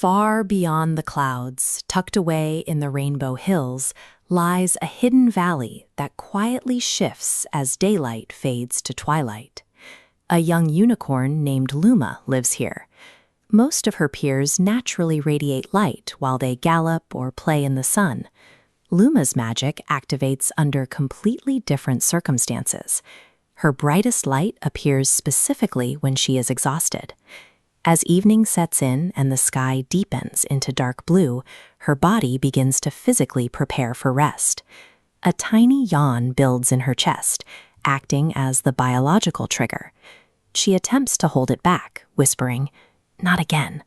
Far beyond the clouds, tucked away in the Rainbow Hills, lies a hidden valley that quietly shifts as daylight fades to twilight. A young unicorn named Luma lives here. Most of her peers naturally radiate light while they gallop or play in the sun. Luma's magic activates under completely different circumstances. Her brightest light appears specifically when she is exhausted. As evening sets in and the sky deepens into dark blue, her body begins to physically prepare for rest. A tiny yawn builds in her chest, acting as the biological trigger. She attempts to hold it back, whispering, "Not again."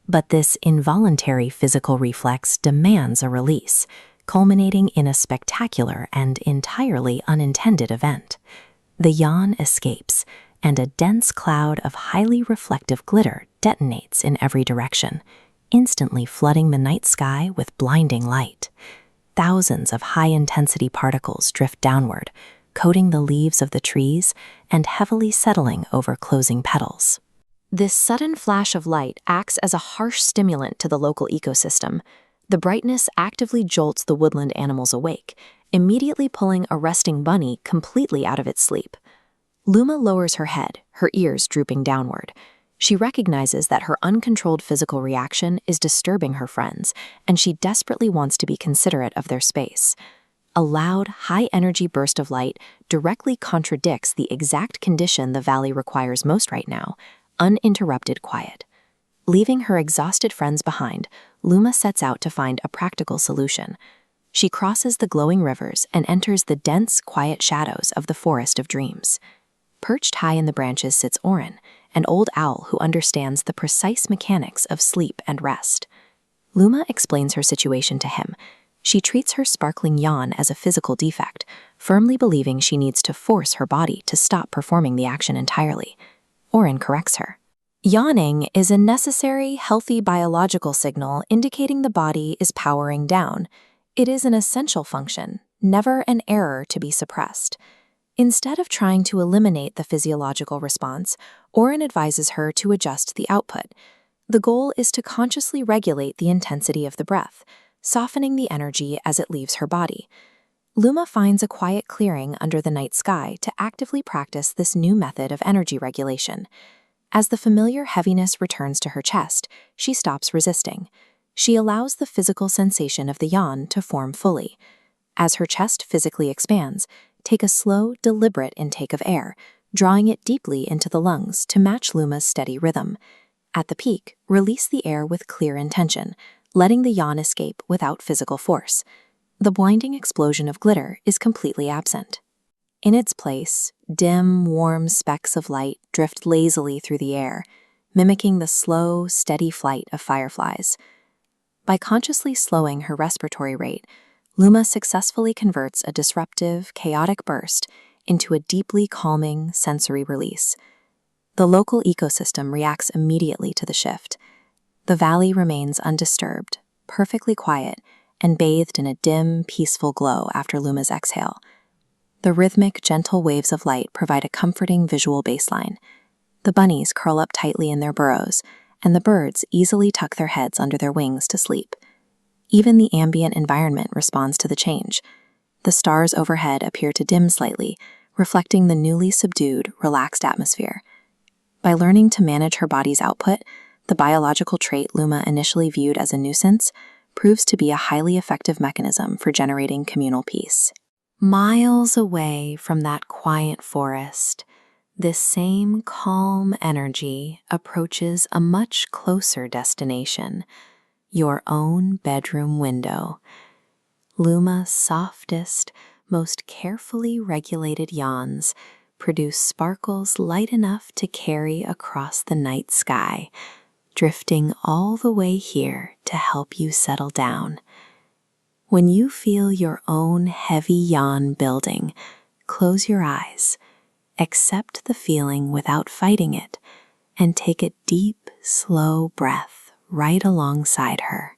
But this involuntary physical reflex demands a release, culminating in a spectacular and entirely unintended event. The yawn escapes, and a dense cloud of highly reflective glitter detonates in every direction, instantly flooding the night sky with blinding light. Thousands of high-intensity particles drift downward, coating the leaves of the trees and heavily settling over closing petals. This sudden flash of light acts as a harsh stimulant to the local ecosystem. The brightness actively jolts the woodland animals awake, immediately pulling a resting bunny completely out of its sleep. Luma lowers her head, her ears drooping downward. She recognizes that her uncontrolled physical reaction is disturbing her friends, and she desperately wants to be considerate of their space. A loud, high-energy burst of light directly contradicts the exact condition the valley requires most right now: uninterrupted quiet. Leaving her exhausted friends behind, Luma sets out to find a practical solution. She crosses the glowing rivers and enters the dense, quiet shadows of the Forest of Dreams. Perched high in the branches sits Orin, an old owl who understands the precise mechanics of sleep and rest. Luma explains her situation to him. She treats her sparkling yawn as a physical defect, firmly believing she needs to force her body to stop performing the action entirely. Orin corrects her. Yawning is a necessary, healthy biological signal indicating the body is powering down. It is an essential function, never an error to be suppressed. Instead of trying to eliminate the physiological response, Orin advises her to adjust the output. The goal is to consciously regulate the intensity of the breath, softening the energy as it leaves her body. Luma finds a quiet clearing under the night sky to actively practice this new method of energy regulation. As the familiar heaviness returns to her chest, she stops resisting. She allows the physical sensation of the yawn to form fully. As her chest physically expands, take a slow, deliberate intake of air, drawing it deeply into the lungs to match Luma's steady rhythm. At the peak, release the air with clear intention, letting the yawn escape without physical force. The blinding explosion of glitter is completely absent. In its place, dim, warm specks of light drift lazily through the air, mimicking the slow, steady flight of fireflies. By consciously slowing her respiratory rate, Luma successfully converts a disruptive, chaotic burst into a deeply calming sensory release. The local ecosystem reacts immediately to the shift. The valley remains undisturbed, perfectly quiet, and bathed in a dim, peaceful glow after Luma's exhale. The rhythmic, gentle waves of light provide a comforting visual baseline. The bunnies curl up tightly in their burrows, and the birds easily tuck their heads under their wings to sleep. Even the ambient environment responds to the change. The stars overhead appear to dim slightly, reflecting the newly subdued, relaxed atmosphere. By learning to manage her body's output, the biological trait Luma initially viewed as a nuisance proves to be a highly effective mechanism for generating communal peace. Miles away from that quiet forest, this same calm energy approaches a much closer destination: your own bedroom window. Luma's softest, most carefully regulated yawns produce sparkles light enough to carry across the night sky, drifting all the way here to help you settle down. When you feel your own heavy yawn building, close your eyes, accept the feeling without fighting it, and take a deep, slow breath right alongside her.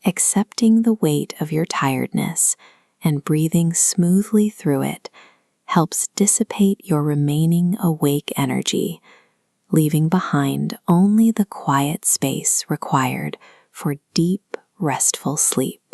Accepting the weight of your tiredness and breathing smoothly through it helps dissipate your remaining awake energy, leaving behind only the quiet space required for deep, restful sleep.